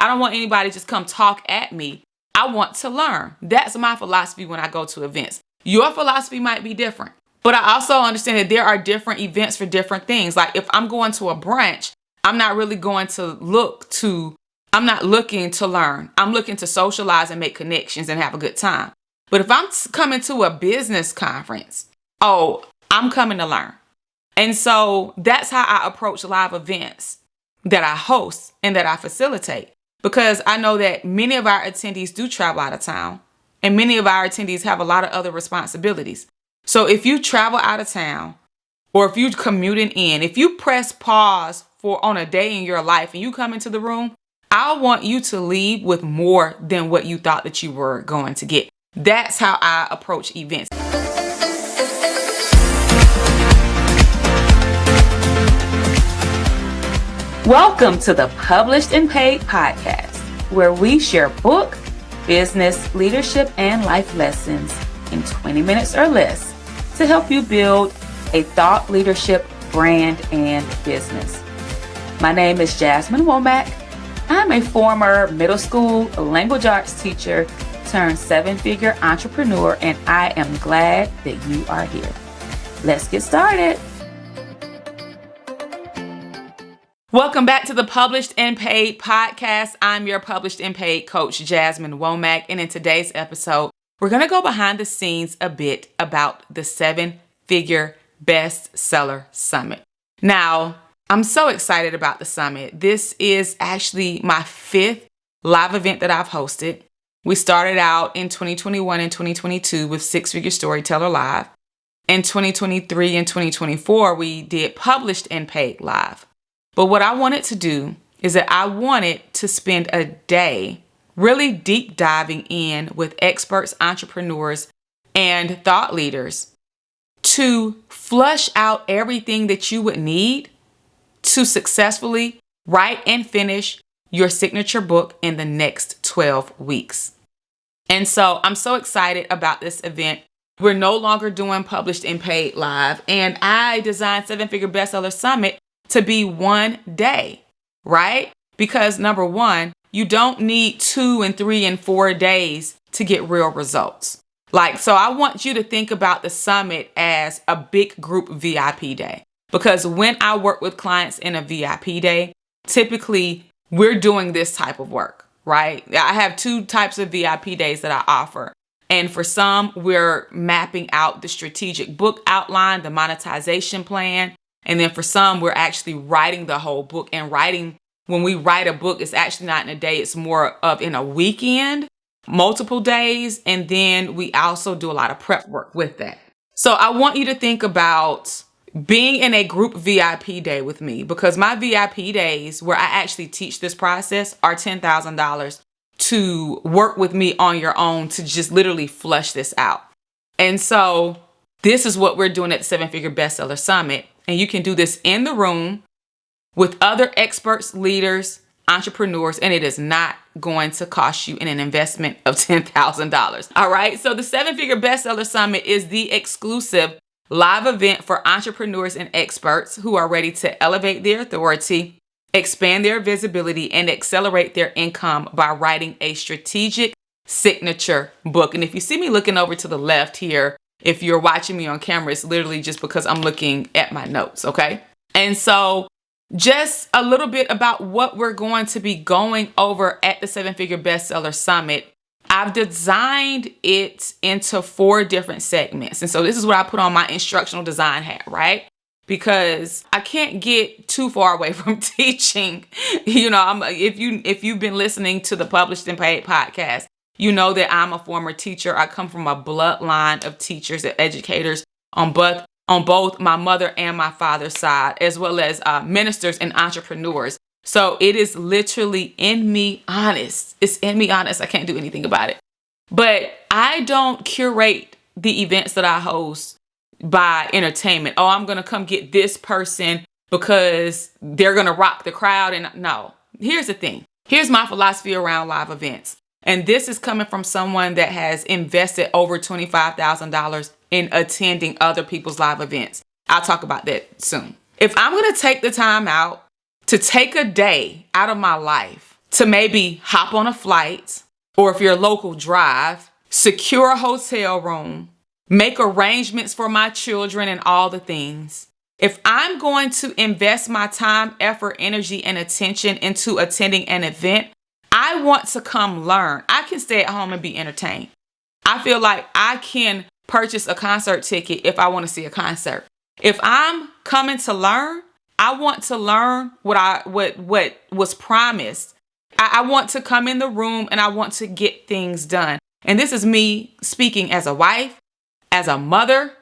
I don't want anybody to just come talk at me. I want to learn. That's my philosophy when I go to events. Your philosophy might be different, but I also understand that there are different events for different things. Like if I'm going to a brunch, I'm not really going to I'm not looking to learn. I'm looking to socialize and make connections and have a good time. But if I'm coming to a business conference, I'm coming to learn. And so that's how I approach live events that I host and that I facilitate, because I know that many of our attendees do travel out of town and many of our attendees have a lot of other responsibilities. So if you travel out of town or if you're commuting in, if you press pause on a day in your life and you come into the room, I want you to leave with more than what you thought that you were going to get. That's how I approach events. Welcome to the Published and Paid podcast, where we share book, business, leadership, and life lessons in 20 minutes or less to help you build a thought leadership brand and business. My name is Jasmine Womack. I'm a former middle school language arts teacher turned seven-figure entrepreneur, and I am glad that you are here. Let's get started. Welcome back to the Published and Paid podcast. I'm your Published and Paid coach, Jasmine Womack, and in today's episode, we're going to go behind the scenes a bit about the seven-figure Bestseller Summit. Now, I'm so excited about the summit. This is actually my 5th live event that I've hosted. We started out in 2021 and 2022 with Six-Figure Storyteller Live. In 2023 and 2024, we did Published and Paid Live. But what I wanted to do is that I wanted to spend a day really deep diving in with experts, entrepreneurs, and thought leaders to flush out everything that you would need to successfully write and finish your signature book in the next 12 weeks. And so I'm so excited about this event. We're no longer doing Published and Paid Live, and I designed Seven-Figure Bestseller Summit to be one day, right? Because number one, you don't need 2 and 3 and 4 days to get real results. So I want you to think about the summit as a big group VIP day. Because when I work with clients in a VIP day, typically we're doing this type of work, right? I have 2 types of VIP days that I offer. And for some, we're mapping out the strategic book outline, the monetization plan. And then for some, we're actually writing the whole book. And when we write a book, it's actually not in a day, it's more of in a weekend, multiple days. And then we also do a lot of prep work with that. So I want you to think about being in a group VIP day with me, because my VIP days where I actually teach this process are $10,000 to work with me on your own to just literally flush this out. And so this is what we're doing at the Seven-Figure Bestseller Summit. And you can do this in the room with other experts, leaders, entrepreneurs, and it is not going to cost you an investment of $10,000. All right. So the Seven-Figure Bestseller Summit is the exclusive live event for entrepreneurs and experts who are ready to elevate their authority, expand their visibility, and accelerate their income by writing a strategic signature book. And if you see me looking over to the left here, if you're watching me on camera, it's literally just because I'm looking at my notes, okay? And so just a little bit about what we're going to be going over at the Seven-Figure Bestseller Summit. I've designed it into 4 different segments. And so this is what I put on my instructional design hat, right? Because I can't get too far away from teaching. If you've been listening to the Published and Paid podcast, you know that I'm a former teacher. I come from a bloodline of teachers and educators on both my mother and my father's side, as well as ministers and entrepreneurs. So it is literally in me honest. It's in me honest. I can't do anything about it. But I don't curate the events that I host by entertainment. Oh, I'm going to come get this person because they're going to rock the crowd. And no, here's the thing. Here's my philosophy around live events. And this is coming from someone that has invested over $25,000 in attending other people's live events. I'll talk about that soon. If I'm going to take the time out to take a day out of my life to maybe hop on a flight, or if you're local, drive, secure a hotel room, make arrangements for my children and all the things. If I'm going to invest my time, effort, energy, and attention into attending an event, I want to come learn. I can stay at home and be entertained. I feel like I can purchase a concert ticket if I want to see a concert. If I'm coming to learn, I want to learn what was promised. I want to come in the room and I want to get things done. And this is me speaking as a wife, as a mother,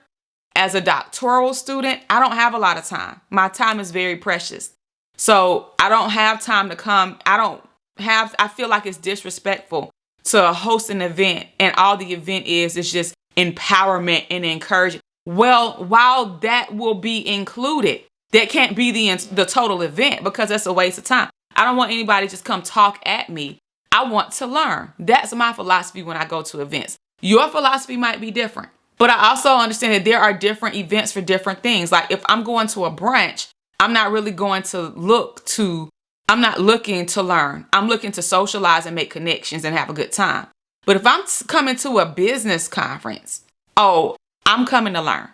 as a doctoral student. I don't have a lot of time. My time is very precious. So I don't have time to come. I feel like it's disrespectful to host an event and all the event is just empowerment and encouragement. Well, while that will be included, that can't be the total event, because that's a waste of time. I don't want anybody to just come talk at me. I want to learn. That's my philosophy when I go to events. Your philosophy might be different, but I also understand that there are different events for different things. Like if I'm going to a brunch, I'm not really going to I'm not looking to learn. I'm looking to socialize and make connections and have a good time. But if I'm coming to a business conference, I'm coming to learn.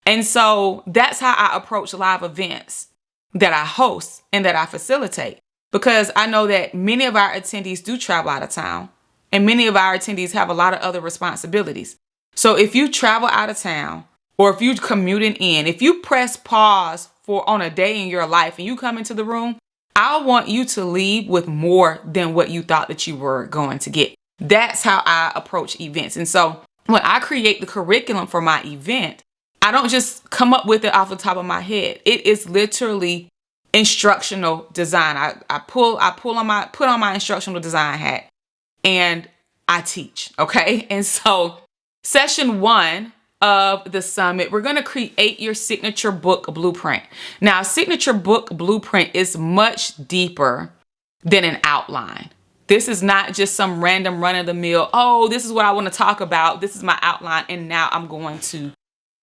And so that's how I approach live events that I host and that I facilitate, because I know that many of our attendees do travel out of town and many of our attendees have a lot of other responsibilities. So if you travel out of town, or if you're commuting in, if you press pause on a day in your life and you come into the room, I want you to leave with more than what you thought that you were going to get. That's how I approach events. And so when I create the curriculum for my event, I don't just come up with it off the top of my head. It is literally instructional design. I put on my instructional design hat and I teach. Okay. And so session 1 of the summit, we're going to create your signature book blueprint. Now, signature book blueprint is much deeper than an outline. This is not just some random run of the mill. This is what I want to talk about. This is my outline. And now I'm going to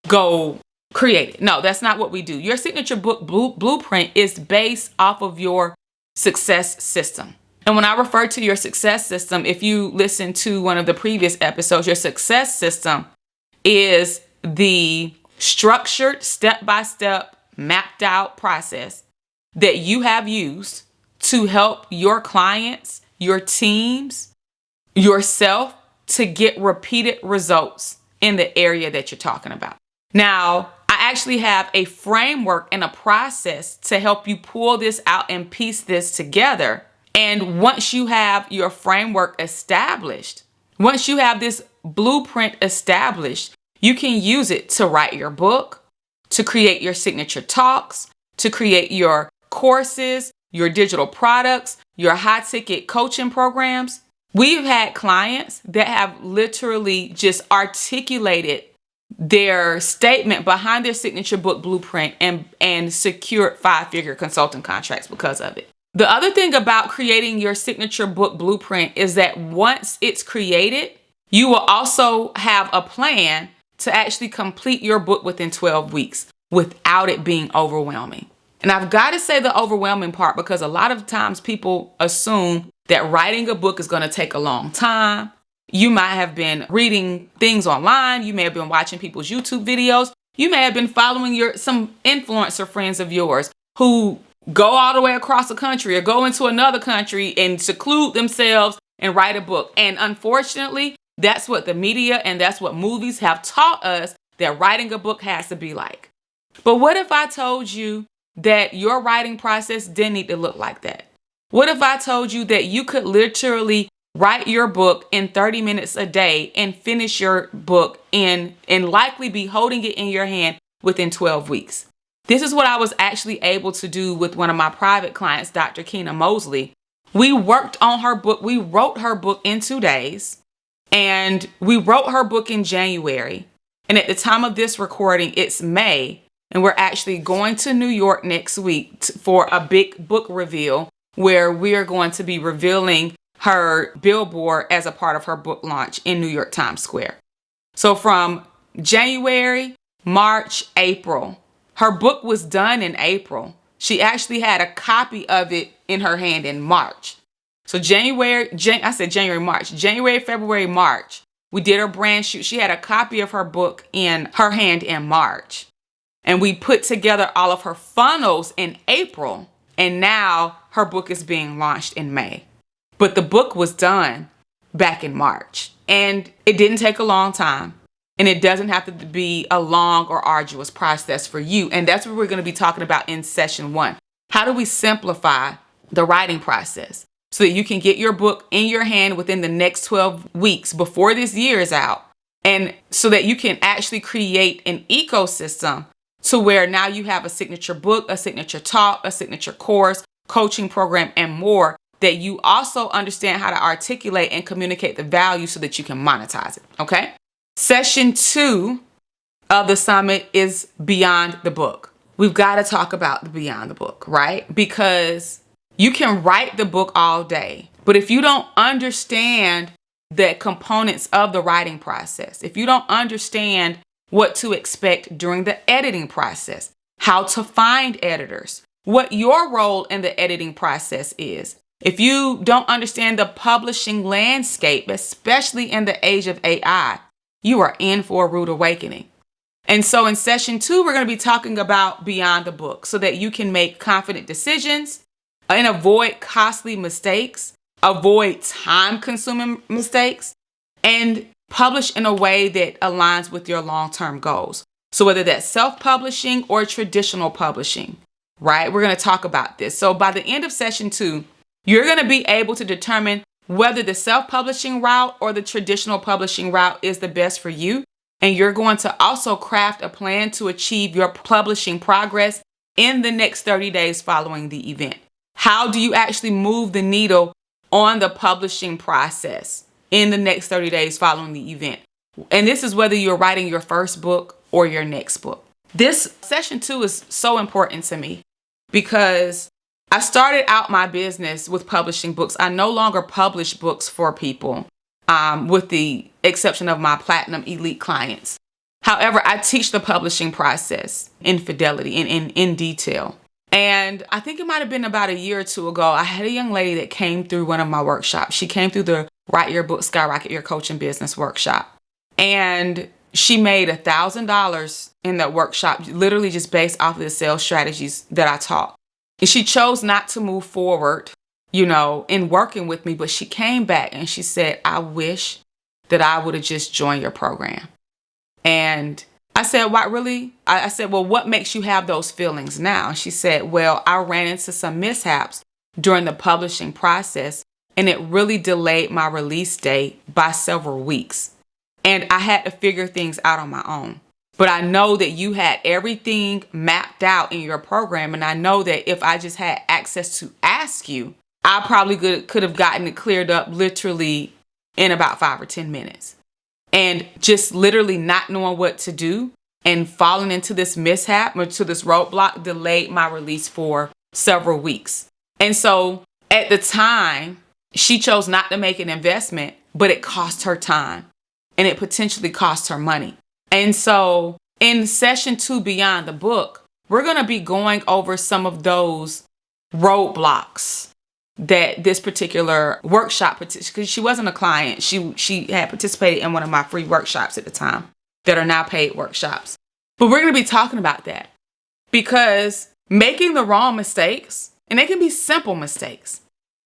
go create it. No, that's not what we do. Your signature book blueprint is based off of your success system. And when I refer to your success system, if you listen to one of the previous episodes, your success system is the structured, step-by-step, mapped out process that you have used to help your clients, your teams, yourself to get repeated results in the area that you're talking about. Now, I actually have a framework and a process to help you pull this out and piece this together. And once you have your framework established, once you have this blueprint established, you can use it to write your book, to create your signature talks, to create your courses, your digital products, your high ticket coaching programs. We've had clients that have literally just articulated their statement behind their signature book blueprint and secured 5-figure consulting contracts because of it. The other thing about creating your signature book blueprint is that once it's created, you will also have a plan to actually complete your book within 12 weeks without it being overwhelming. And I've got to say the overwhelming part, because a lot of times people assume that writing a book is going to take a long time. You might have been reading things online. You may have been watching people's YouTube videos. You may have been following some influencer friends of yours who go all the way across the country or go into another country and seclude themselves and write a book. And unfortunately, that's what the media and that's what movies have taught us that writing a book has to be like. But what if I told you that your writing process didn't need to look like that? What if I told you that you could literally write your book in 30 minutes a day and finish your book and likely be holding it in your hand within 12 weeks? This is what I was actually able to do with one of my private clients, Dr. Keena Mosley. We worked on her book. We wrote her book in 2 days, and we wrote her book in January. And at the time of this recording, it's May, and we're actually going to New York next week for a big book reveal where we are going to be revealing her billboard as a part of her book launch in New York Times Square. So from January, March, April, her book was done in April. She actually had a copy of it in her hand in March. So January, February, March, we did her brand shoot. She had a copy of her book in her hand in March. And we put together all of her funnels in April. And now her book is being launched in May. But the book was done back in March. And it didn't take a long time. And it doesn't have to be a long or arduous process for you. And that's what we're going to be talking about in session 1. How do we simplify the writing process so that you can get your book in your hand within the next 12 weeks before this year is out? And so that you can actually create an ecosystem to where now you have a signature book, a signature talk, a signature course, coaching program, and more that you also understand how to articulate and communicate the value so that you can monetize it. Okay? Session 2 of the summit is beyond the book. We've got to talk about the beyond the book, right? Because you can write the book all day, but if you don't understand the components of the writing process, if you don't understand what to expect during the editing process, how to find editors, what your role in the editing process is, if you don't understand the publishing landscape, especially in the age of AI, you are in for a rude awakening. And so in session 2, we're going to be talking about beyond the book so that you can make confident decisions and avoid costly mistakes, avoid time-consuming mistakes, and publish in a way that aligns with your long-term goals. So whether that's self-publishing or traditional publishing, right? We're going to talk about this. So by the end of session 2, you're going to be able to determine whether the self-publishing route or the traditional publishing route is the best for you. And you're going to also craft a plan to achieve your publishing progress in the next 30 days following the event. How do you actually move the needle on the publishing process in the next 30 days following the event? And this is whether you're writing your first book or your next book. This session 2 is so important to me because I started out my business with publishing books. I no longer publish books for people, with the exception of my platinum elite clients. However, I teach the publishing process in fidelity and in detail. And I think it might have been about a year or two ago, I had a young lady that came through one of my workshops. She came through the Write Your Book, Skyrocket Your Coaching Business workshop. And she made $1,000 in that workshop, literally just based off of the sales strategies that I taught. And she chose not to move forward, in working with me, but she came back and she said, I wish that I would have just joined your program. And I said, what really? I said, well, what makes you have those feelings now? And she said, well, I ran into some mishaps during the publishing process and it really delayed my release date by several weeks. And I had to figure things out on my own. But I know that you had everything mapped out in your program. And I know that if I just had access to ask you, I probably could have gotten it cleared up literally in about 5 or 10 minutes. And just literally not knowing what to do and falling into this mishap or to this roadblock delayed my release for several weeks. And so at the time, she chose not to make an investment, but it cost her time and it potentially cost her money. And so in session 2 beyond the book, we're going to be going over some of those roadblocks that this particular workshop, because she wasn't a client, she had participated in one of my free workshops at the time that are now paid workshops. But we're going to be talking about that because making the wrong mistakes, and they can be simple mistakes,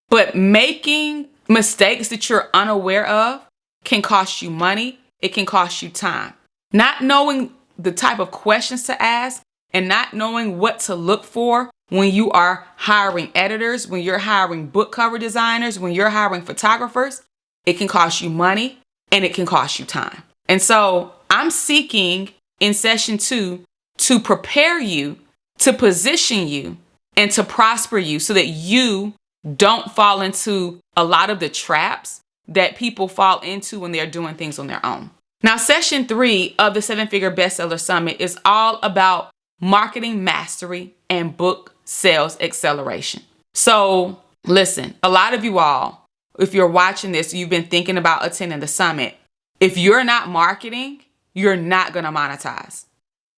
but making mistakes that you're unaware of can cost you money. It can cost you time. Not knowing the type of questions to ask and not knowing what to look for when you are hiring editors, when you're hiring book cover designers, when you're hiring photographers, it can cost you money and it can cost you time. And so I'm seeking in session 2 to prepare you, to position you, and to prosper you so that you don't fall into a lot of the traps that people fall into when they're doing things on their own. Now, session 3 of the 7-Figure Bestseller Summit is all about marketing mastery and book sales acceleration. So listen, a lot of you all, if you're watching this, you've been thinking about attending the summit. If you're not marketing, you're not going to monetize.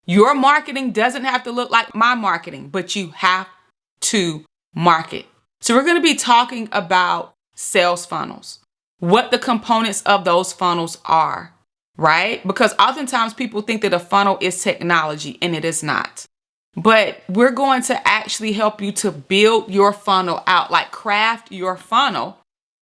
Your marketing doesn't have to look like my marketing, but you have to market. So we're going to be talking about sales funnels, what the components of those funnels are, right? Because oftentimes people think that a funnel is technology, and it is not. But we're going to actually help you to build your funnel out, like craft your funnel.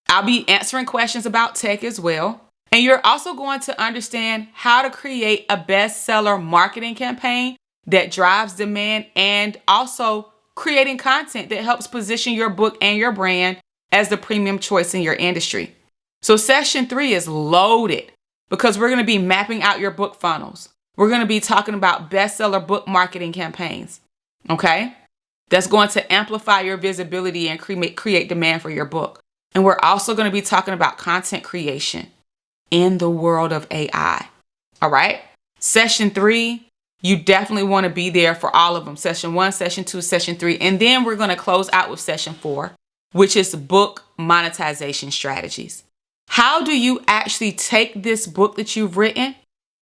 I'll be answering questions about tech as well. And you're also going to understand how to create a bestseller marketing campaign that drives demand, and also creating content that helps position your book and your brand as the premium choice in your industry. So session 3 is loaded because we're going to be mapping out your book funnels. We're going to be talking about bestseller book marketing campaigns. Okay? That's going to amplify your visibility and create demand for your book. And we're also going to be talking about content creation in the world of AI. All right? Session 3, you definitely want to be there for all of them. Session 1, Session 2, Session 3. And then we're going to close out with Session 4, which is book monetization strategies. How do you actually take this book that you've written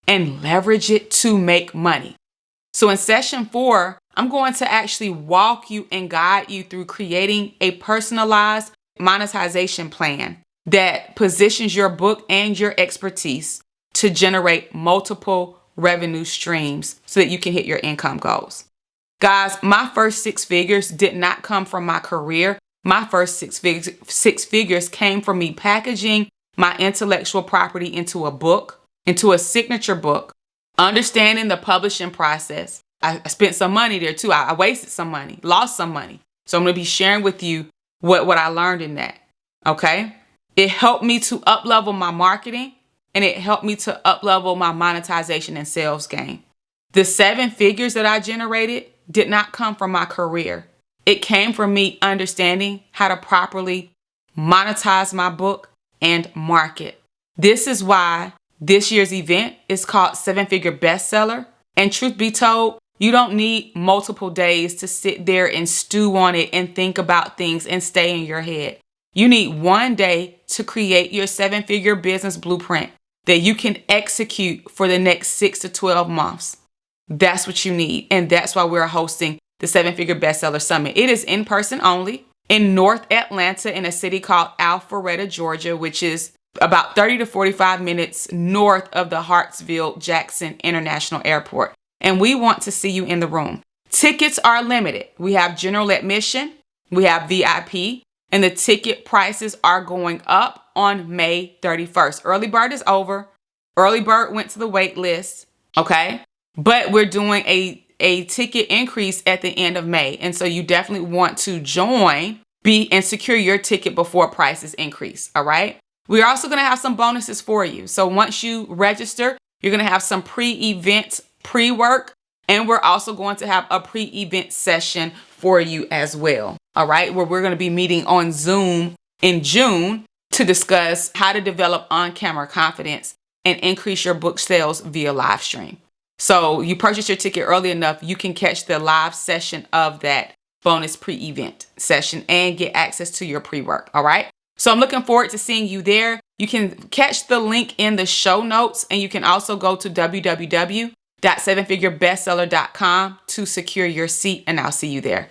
and leverage it to make money? So in Session 4, I'm going to actually walk you and guide you through creating a personalized monetization plan that positions your book and your expertise to generate multiple revenue streams so that you can hit your income goals. Guys, my first 6 figures did not come from my career. My first six figures came from me packaging my intellectual property into a book, into a signature book, understanding the publishing process. I spent some money there too. I wasted some money, lost some money. So I'm going to be sharing with you what I learned in that. Okay. It helped me to up-level my marketing, and it helped me to up-level my monetization and sales game. The 7 figures that I generated did not come from my career. It came from me understanding how to properly monetize my book and market. This is why this year's event is called 7-Figure Bestseller. And truth be told, you don't need multiple days to sit there and stew on it and think about things and stay in your head. You need 1 day to create your 7-figure business blueprint that you can execute for the next 6 to 12 months. That's what you need. And that's why we're hosting the 7-Figure Bestseller Summit. It is in person only in North Atlanta in a city called Alpharetta, Georgia, which is about 30 to 45 minutes north of the Hartsfield-Jackson International Airport. And we want to see you in the room. Tickets are limited. We have general admission, we have VIP, and the ticket prices are going up on May 31st. Early bird is over. Early bird went to the wait list. Okay. But we're doing a ticket increase at the end of May. And so you definitely want to join, and secure your ticket before prices increase. All right. We're also going to have some bonuses for you. So once you register, you're going to have some pre-event pre-work. And we're also going to have a pre-event session for you as well. All right. Where we're going to be meeting on Zoom in June to discuss how to develop on-camera confidence and increase your book sales via live stream. So you purchase your ticket early enough, you can catch the live session of that bonus pre-event session and get access to your pre-work. All right. So I'm looking forward to seeing you there. You can catch the link in the show notes, and you can also go to www.7figurebestseller.com to secure your seat, and I'll see you there.